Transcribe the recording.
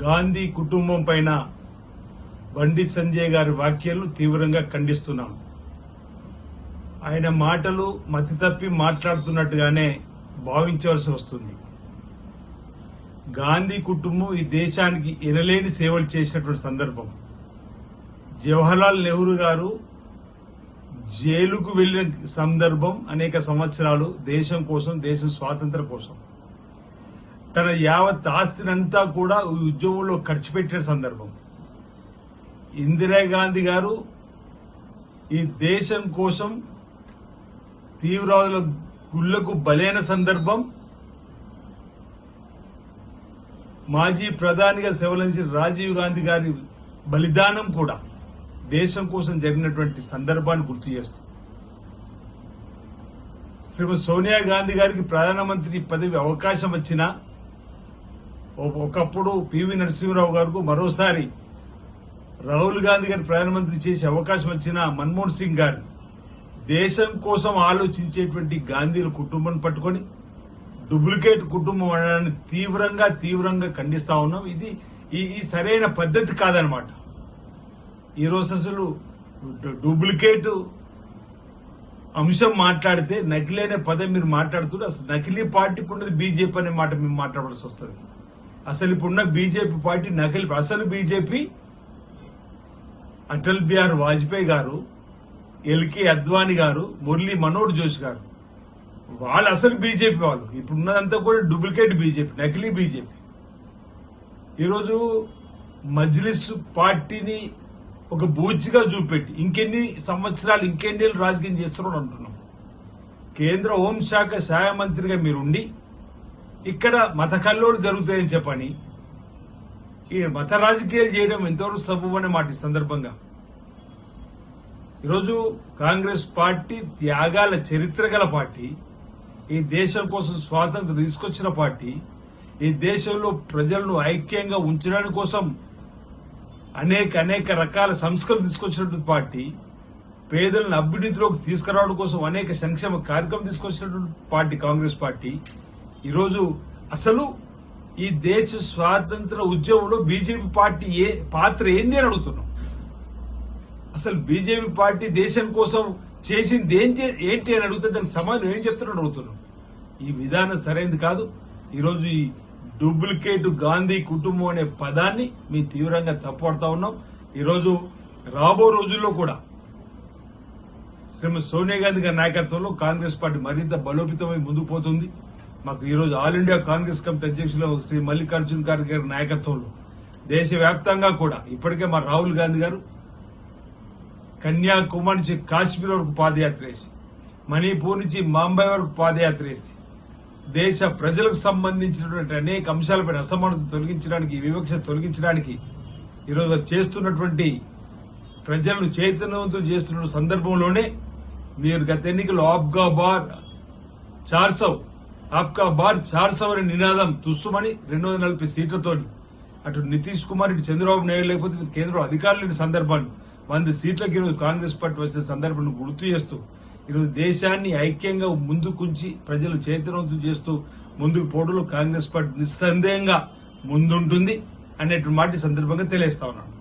గాంధీ కుటుంబం పైన బండి సంజయ్ గారి వ్యాఖ్యలు తీవ్రంగా ఖండిస్తున్నాం. ఆయన మాటలు మతి తప్పి మాట్లాడుతున్నట్టుగానే భావించవలసి వస్తుంది. గాంధీ కుటుంబం ఈ దేశానికి ఎనలేని సేవలు చేసినటువంటి సందర్భం. జవహర్లాల్ నెహ్రూ గారు జైలుకు వెళ్లిన సందర్భం అనేక సంవత్సరాలు దేశం కోసం, దేశం స్వాతంత్ర్యం కోసం తన యావత్ ఆస్తినంతా కూడా ఈ ఉద్యమంలో ఖర్చు పెట్టిన సందర్భం. ఇందిరాగాంధీ గారు ఈ దేశం కోసం తీవ్రవాదుల గుళ్లకు బలైన సందర్భం. మాజీ ప్రధానిగా సేవలందించిన రాజీవ్ గాంధీ గారి బలిదానం కూడా దేశం కోసం జరిగినటువంటి సందర్భాన్ని గుర్తు చేస్తూ, శ్రీమతి సోనియా గాంధీ గారికి ప్రధానమంత్రి పదవి అవకాశం వచ్చినా ఒకప్పుడు పివి నరసింహరావు గారికి, మరోసారి రాహుల్ గాంధీ గారి ప్రధానమంత్రి చేసే అవకాశం వచ్చిన మన్మోహన్ సింగ్ గారు దేశం కోసం ఆలోచించేటువంటి గాంధీల కుటుంబాన్ని పట్టుకొని డూప్లికేట్ కుటుంబం అనడాన్ని తీవ్రంగా ఖండిస్తా ఉన్నాం. ఇది ఈ సరైన పద్ధతి కాదనమాట. ఈరోజు అసలు డూప్లికేట్ అంశం మాట్లాడితే నకిలీ అనే పదం మీరు మాట్లాడుతుంటే అసలు నకిలీ పార్టీకి ఉన్నది బీజేపీ అనే మాట మేము మాట్లాడాల్సి వస్తుంది. అసలు ఇప్పుడున్న బీజేపీ పార్టీ నకిలీ. అసలు బీజేపీ అటల్ బిహారీ వాజ్పేయి గారు, ఎల్కే అద్వానీ గారు, మురళీ మనోహర్ జోషి గారు, వాళ్ళు అసలు బీజేపీ వాళ్ళు. ఇప్పుడున్నదంతా కూడా డూప్లికేట్ బీజేపీ, నకిలీ బీజేపీ. ఈరోజు మజ్లిస్ పార్టీని ఒక బూచిగా చూపెట్టి ఇంకెన్ని సంవత్సరాలు, ఇంకెన్నేళ్ళు రాజకీయం చేస్తున్నాడు అంటున్నాం. కేంద్ర హోంశాఖ సహాయ మంత్రిగా మీరుండి ఇక్కడ మత కల్లోలు జరుగుతాయని చెప్పని ఈ మత రాజకీయాలు చేయడం ఎంతవరకు సబబు అనే మాట ఈ సందర్భంగా. ఈరోజు కాంగ్రెస్ పార్టీ త్యాగాల చరిత్ర గల పార్టీ, ఈ దేశం కోసం స్వాతంత్రం తీసుకొచ్చిన పార్టీ, ఈ దేశంలో ప్రజలను ఐక్యంగా ఉంచడానికి కోసం అనేక రకాల సంస్కరణలు తీసుకొచ్చినటువంటి పార్టీ, పేదలను అభివృద్ధిలోకి తీసుకురావడం కోసం అనేక సంక్షేమ కార్యక్రమం తీసుకొచ్చినటువంటి పార్టీ కాంగ్రెస్ పార్టీ. ఈరోజు అసలు ఈ దేశ స్వాతంత్ర ఉద్యమంలో బీజేపీ పార్టీ పాత్ర ఏంది అని అడుగుతున్నాం. అసలు బీజేపీ పార్టీ దేశం కోసం చేసింది ఏంటి అని అడిగితే దానికి సమాధానం ఏం చెప్తున్నాడు అడుగుతున్నాం. ఈ విధానం సరైనది కాదు. ఈరోజు ఈ డూప్లికేట్ గాంధీ కుటుంబం అనే పదాన్ని మేము తీవ్రంగా తప్పుపడతా ఉన్నాం. ఈరోజు రాబో రోజుల్లో కూడా శ్రీమతి సోనియా గాంధీ గారి నాయకత్వంలో కాంగ్రెస్ పార్టీ మరింత బలోపేతమై ముందుకు పోతుంది. మాకు ఈరోజు ఆల్ ఇండియా కాంగ్రెస్ కమిటీ అధ్యక్షులు శ్రీ మల్లికార్జున్ ఖార్గే గారి నాయకత్వంలో దేశవ్యాప్తంగా కూడా ఇప్పటికే మా రాహుల్ గాంధీ గారు కన్యాకుమారి నుంచి కాశ్మీర్ వరకు పాదయాత్ర వేసి, మణిపూర్ నుంచి ముంబై వరకు పాదయాత్ర వేసి దేశ ప్రజలకు సంబంధించినటువంటి అనేక అంశాలపై అసమానత తొలగించడానికి, వివక్ష తొలగించడానికి ఈరోజు చేస్తున్నటువంటి ప్రజలను చైతన్యవంతం చేస్తున్న సందర్భంలోనే మీరు గత ఎన్నికల్లో ఆప్కా బార్ 400 అనే నినాదం తుస్సుమని 240 సీట్లతో అటు నితీష్ కుమార్, ఇటు చంద్రబాబు నాయుడు లేకపోతే కేంద్రంలో అధికారులు లేని సందర్భాన్ని 100 సీట్లకి ఈరోజు కాంగ్రెస్ పార్టీ వచ్చిన సందర్భాన్ని గుర్తు చేస్తూ ఈరోజు దేశాన్ని ఐక్యంగా ముందుకుంచి ప్రజలు చైతన్యవంతం చేస్తూ ముందుకు పోవడంలో కాంగ్రెస్ పార్టీ నిస్సందేహంగా ముందుంటుంది అనేటువంటి మాట సందర్భంగా తెలియజేస్తా ఉన్నాను.